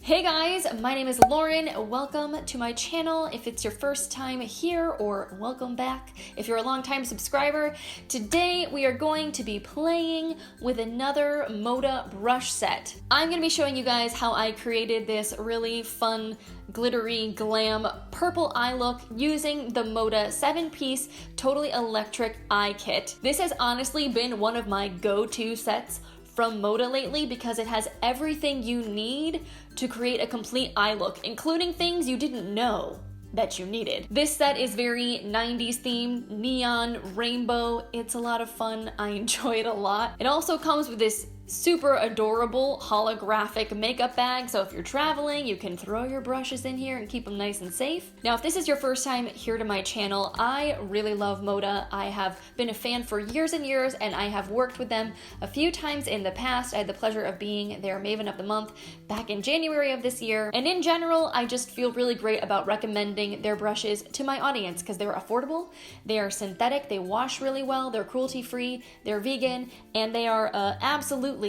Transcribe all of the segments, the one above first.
Hey guys, my name is Lauren. Welcome to my channel if it's your first time here, or welcome back if you're a long-time subscriber. Today we are going to be playing with another MODA brush set. I'm going to be showing you guys how I created this really fun, glittery, glam purple eye look using the MODA 7-piece Totally Electric eye kit. This has honestly been one of my go-to sets from MODA lately because it has everything you need to create a complete eye look, including things you didn't know that you needed. This set is very 90s themed, neon, rainbow. It's a lot of fun. I enjoy it a lot. It also comes with this super adorable holographic makeup bag, so if you're traveling, you can throw your brushes in here and keep them nice and safe. Now, if this is your first time here to my channel, I really love MODA. I have been a fan for years and years, and I have worked with them a few times in the past. I had the pleasure of being their Maven of the Month back in January of this year, and in general, I just feel really great about recommending their brushes to my audience because they're affordable, they are synthetic, they wash really well, they're cruelty-free, they're vegan, and they are absolutely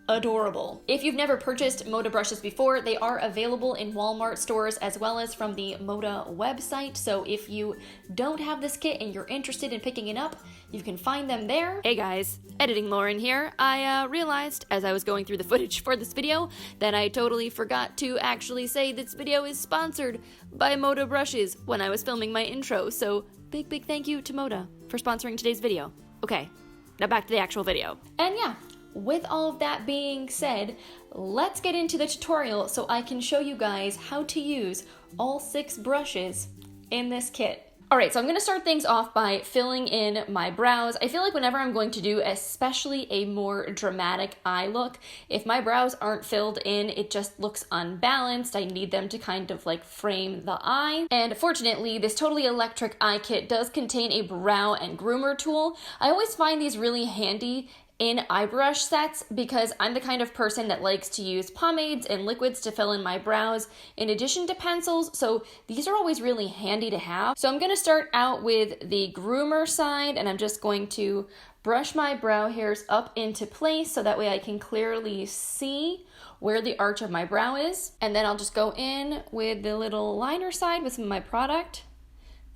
adorable. If you've never purchased MODA brushes before, they are available in Walmart stores as well as from the MODA website. So if you don't have this kit and you're interested in picking it up, you can find them there. Hey guys, editing Lauren here. I realized as I was going through the footage for this video that I totally forgot to actually say this video is sponsored by MODA brushes when I was filming my intro. So big thank you to MODA for sponsoring today's video. Okay, now back to the actual video. And yeah, with all of that being said, let's get into the tutorial so I can show you guys how to use all 6 brushes in this kit. Alright, so I'm going to start things off by filling in my brows. I feel like whenever I'm going to do especially a more dramatic eye look, if my brows aren't filled in, it just looks unbalanced. I need them to kind of like frame the eye. And fortunately, this Totally Electric eye kit does contain a brow and groomer tool. I always find these really handy in eye brush sets because I'm the kind of person that likes to use pomades and liquids to fill in my brows in addition to pencils, so these are always really handy to have. So I'm going to start out with the groomer side, and I'm just going to brush my brow hairs up into place so that way I can clearly see where the arch of my brow is. And then I'll just go in with the little liner side with some of my product,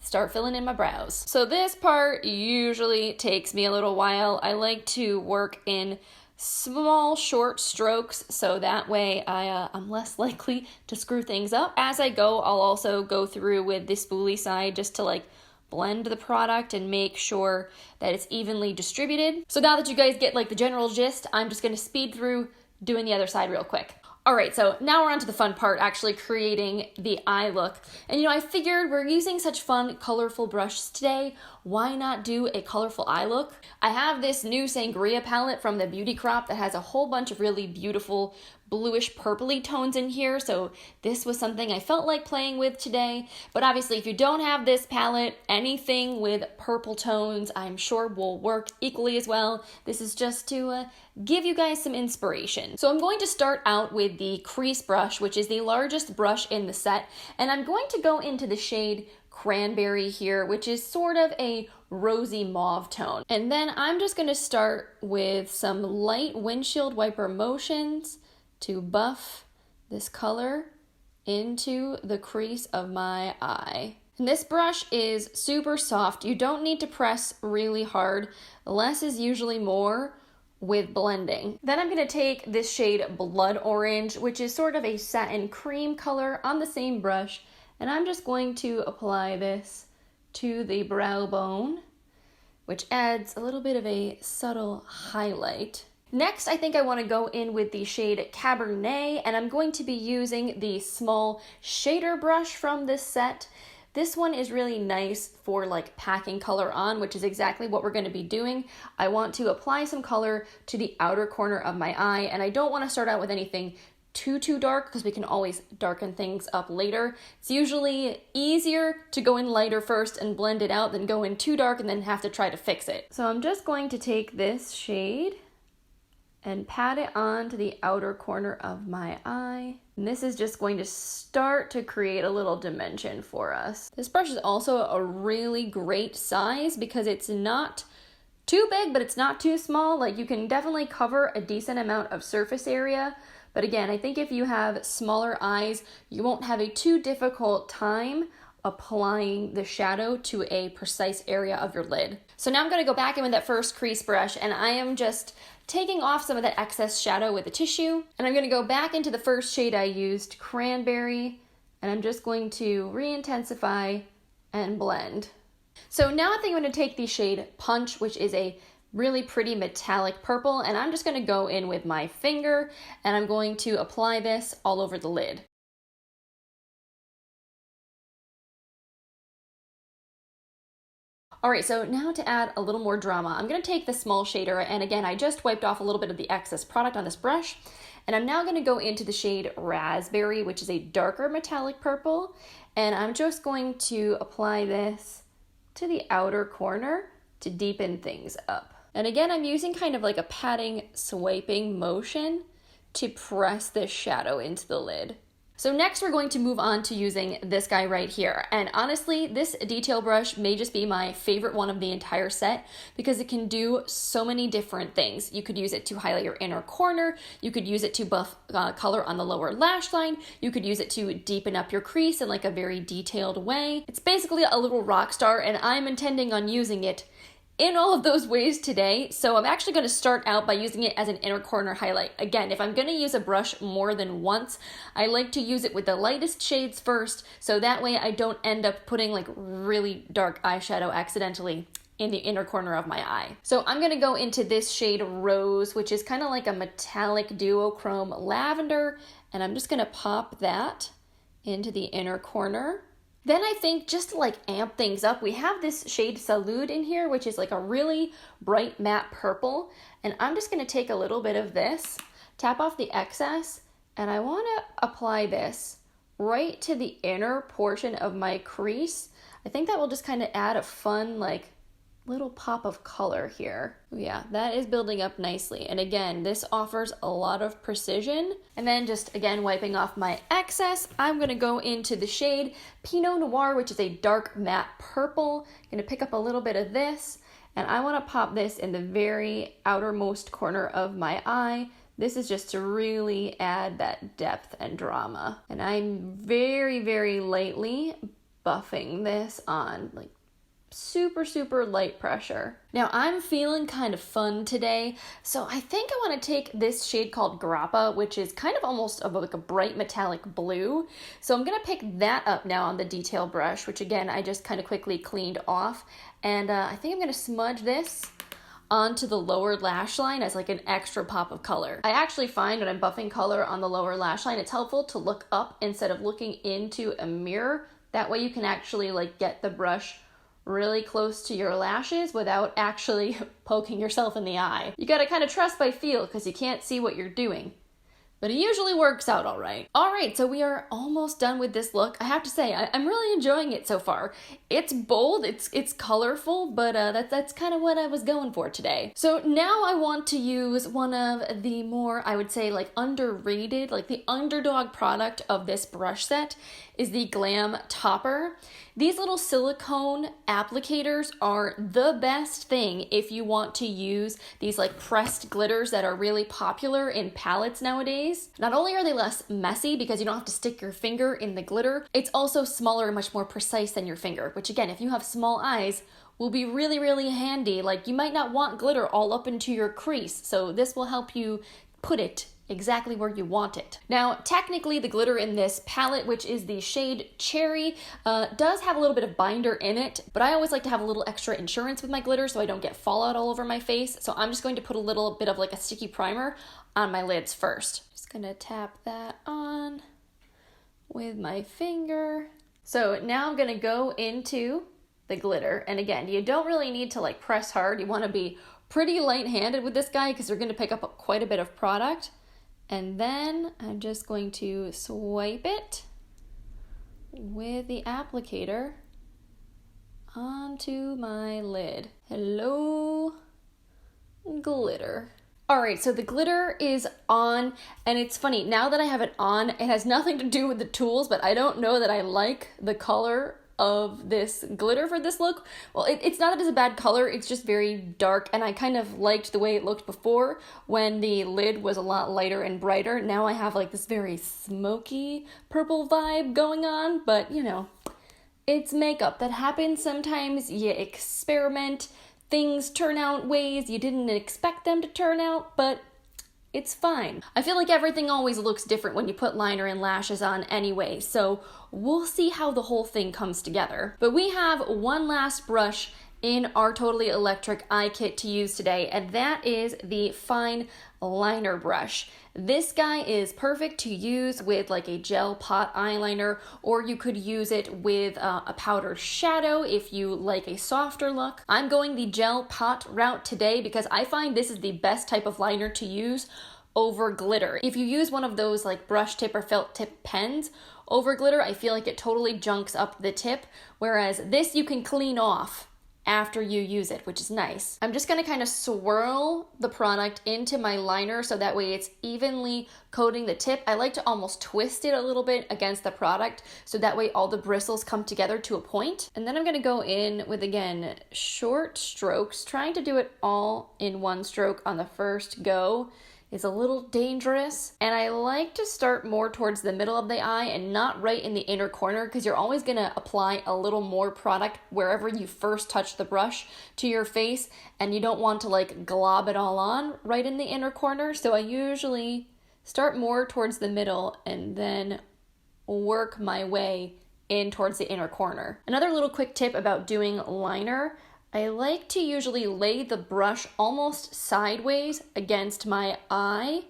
start filling in my brows. So this part usually takes me a little while. I like to work in small, short strokes so that way I'm less likely to screw things up. As I go, I'll also go through with the spoolie side just to like blend the product and make sure that it's evenly distributed. So now that you guys get like the general gist, I'm just gonna speed through doing the other side real quick. Alright, so now we're on to the fun part, actually creating the eye look. And you know, I figured we're using such fun, colorful brushes today, why not do a colorful eye look? I have this new Sangria palette from the Beauty Crop that has a whole bunch of really beautiful bluish purpley tones in here, so this was something I felt like playing with today. But obviously if you don't have this palette, anything with purple tones I'm sure will work equally as well. This is just to give you guys some inspiration. So I'm going to start out with the crease brush, which is the largest brush in the set, and I'm going to go into the shade Cranberry here, which is sort of a rosy mauve tone. And then I'm just going to start with some light windshield wiper motions to buff this color into the crease of my eye. And this brush is super soft. You don't need to press really hard. Less is usually more with blending. Then I'm going to take this shade Blood Orange, which is sort of a satin cream color, on the same brush, and I'm just going to apply this to the brow bone, which adds a little bit of a subtle highlight. Next, I think I want to go in with the shade Cabernet, and I'm going to be using the small shader brush from this set. This one is really nice for like packing color on, which is exactly what we're going to be doing. I want to apply some color to the outer corner of my eye, and I don't want to start out with anything too dark because we can always darken things up later. It's usually easier to go in lighter first and blend it out than go in too dark and then have to try to fix it. So I'm just going to take this shade and pat it onto the outer corner of my eye. And this is just going to start to create a little dimension for us. This brush is also a really great size because it's not too big, but it's not too small. Like, you can definitely cover a decent amount of surface area, But again, I think if you have smaller eyes, you won't have a too difficult time applying the shadow to a precise area of your lid. So now I'm going to go back in with that first crease brush, and I am just taking off some of that excess shadow with a tissue. And I'm going to go back into the first shade I used, Cranberry, and I'm just going to re-intensify and blend. So now I think I'm going to take the shade Punch, which is a really pretty metallic purple, and I'm just going to go in with my finger, and I'm going to apply this all over the lid. All right, so now to add a little more drama, I'm gonna take the small shader, and again, I just wiped off a little bit of the excess product on this brush, and I'm now gonna go into the shade Raspberry, which is a darker metallic purple, and I'm just going to apply this to the outer corner to deepen things up. And again, I'm using kind of like a patting, swiping motion to press this shadow into the lid. So next we're going to move on to using this guy right here. And honestly, this detail brush may just be my favorite one of the entire set because it can do so many different things. You could use it to highlight your inner corner. You could use it to buff color on the lower lash line. You could use it to deepen up your crease in like a very detailed way. It's basically a little rock star, and I'm intending on using it in all of those ways today. So I'm actually going to start out by using it as an inner corner highlight. Again, if I'm going to use a brush more than once, I like to use it with the lightest shades first, so that way I don't end up putting like really dark eyeshadow accidentally in the inner corner of my eye. So I'm going to go into this shade Rose, which is kind of like a metallic duochrome lavender, and I'm just going to pop that into the inner corner. Then I think just to like amp things up, we have this shade Salud in here, which is like a really bright matte purple. And I'm just gonna take a little bit of this, tap off the excess, and I wanna apply this right to the inner portion of my crease. I think that will just kind of add a fun like little pop of color here. Yeah, that is building up nicely. And again, this offers a lot of precision. And then just again, wiping off my excess, I'm gonna go into the shade Pinot Noir, which is a dark matte purple. I'm gonna pick up a little bit of this, and I wanna pop this in the very outermost corner of my eye. This is just to really add that depth and drama. And I'm very, very lightly buffing this on, like super light pressure. Now I'm feeling kind of fun today, so I think I want to take this shade called Grappa, which is kind of almost of like a bright metallic blue. So I'm gonna pick that up now on the detail brush, which again I just kind of quickly cleaned off, and I think I'm gonna smudge this onto the lower lash line as like an extra pop of color. I actually find when I'm buffing color on the lower lash line, it's helpful to look up instead of looking into a mirror. That way you can actually like get the brush really close to your lashes without actually poking yourself in the eye. You gotta kind of trust by feel because you can't see what you're doing. But it usually works out all right. All right, so we are almost done with this look. I have to say, I'm really enjoying it so far. It's bold, it's colorful, but that's kind of what I was going for today. So now I want to use one of the more, I would say, like underrated, like the underdog product of this brush set is the Glam Topper. These little silicone applicators are the best thing if you want to use these like pressed glitters that are really popular in palettes nowadays. Not only are they less messy because you don't have to stick your finger in the glitter, it's also smaller and much more precise than your finger, which again, if you have small eyes, will be really handy. Like you might not want glitter all up into your crease, so this will help you put it exactly where you want it. Now, technically the glitter in this palette, which is the shade Cherry, does have a little bit of binder in it, but I always like to have a little extra insurance with my glitter so I don't get fallout all over my face. So I'm just going to put a little bit of like a sticky primer on my lids first. Just gonna tap that on with my finger. So now I'm gonna go into the glitter. And again, you don't really need to like press hard. You wanna be pretty light-handed with this guy because you're gonna pick up quite a bit of product. And then I'm just going to swipe it with the applicator onto my lid. Hello, glitter. All right, so the glitter is on, and it's funny, now that I have it on, it has nothing to do with the tools, but I don't know that I like the color of this glitter for this look. Well, it's not that it's a bad color, it's just very dark, and I kind of liked the way it looked before when the lid was a lot lighter and brighter. Now I have like this very smoky purple vibe going on, but you know, it's makeup. That happens sometimes. You experiment, things turn out ways you didn't expect them to turn out, but it's fine. I feel like everything always looks different when you put liner and lashes on anyway, so we'll see how the whole thing comes together. But we have one last brush in our Totally Electric eye kit to use today, and that is the fine liner brush. This guy is perfect to use with like a gel pot eyeliner, or you could use it with a powdered shadow if you like a softer look. I'm going the gel pot route today because I find this is the best type of liner to use over glitter. If you use one of those like brush tip or felt tip pens over glitter, I feel like it totally junks up the tip, whereas this you can clean off after you use it, which is nice. I'm just gonna kind of swirl the product into my liner so that way it's evenly coating the tip. I like to almost twist it a little bit against the product so that way all the bristles come together to a point. And then I'm gonna go in with, again, short strokes. Trying to do it all in one stroke on the first go is a little dangerous, and I like to start more towards the middle of the eye and not right in the inner corner, because you're always gonna apply a little more product wherever you first touch the brush to your face, and you don't want to like glob it all on right in the inner corner. So I usually start more towards the middle and then work my way in towards the inner corner. Another little quick tip about doing liner, I like to usually lay the brush almost sideways against my eye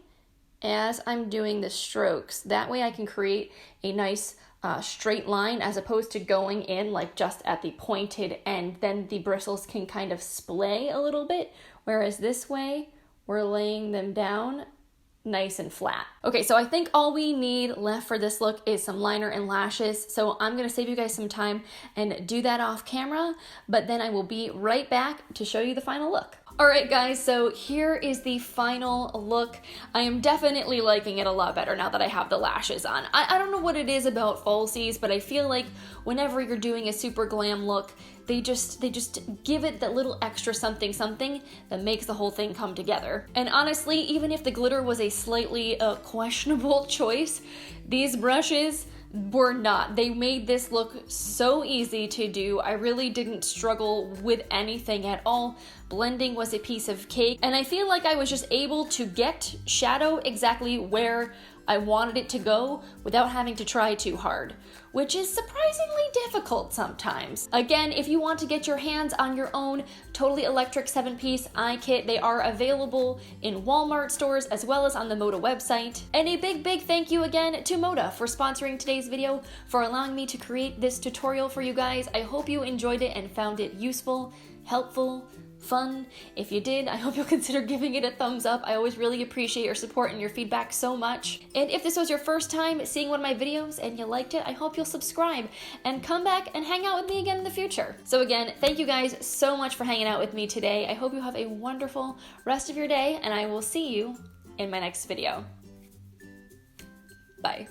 as I'm doing the strokes. That way I can create a nice straight line as opposed to going in like just at the pointed end. Then the bristles can kind of splay a little bit, whereas this way we're laying them down nice and flat. Okay, so I think all we need left for this look is some liner and lashes. So I'm gonna save you guys some time and do that off camera, but then I will be right back to show you the final look. All right, guys, so here is the final look. I am definitely liking it a lot better now that I have the lashes on. I don't know what it is about falsies, but I feel like whenever you're doing a super glam look, they just give it that little extra something that makes the whole thing come together. And honestly, even if the glitter was a slightly questionable choice, these brushes were not. They made this look so easy to do. I really didn't struggle with anything at all. Blending was a piece of cake, and I feel like I was just able to get shadow exactly where I wanted it to go without having to try too hard, which is surprisingly difficult sometimes. Again, if you want to get your hands on your own Totally Electric 7-piece eye kit, they are available in Walmart stores as well as on the MODA website. And a big thank you again to MODA for sponsoring today's video, for allowing me to create this tutorial for you guys. I hope you enjoyed it and found it useful, helpful, fun. If you did, I hope you'll consider giving it a thumbs up. I always really appreciate your support and your feedback so much. And if this was your first time seeing one of my videos and you liked it, I hope you'll subscribe and come back and hang out with me again in the future. So again, thank you guys so much for hanging out with me today. I hope you have a wonderful rest of your day, and I will see you in my next video. Bye.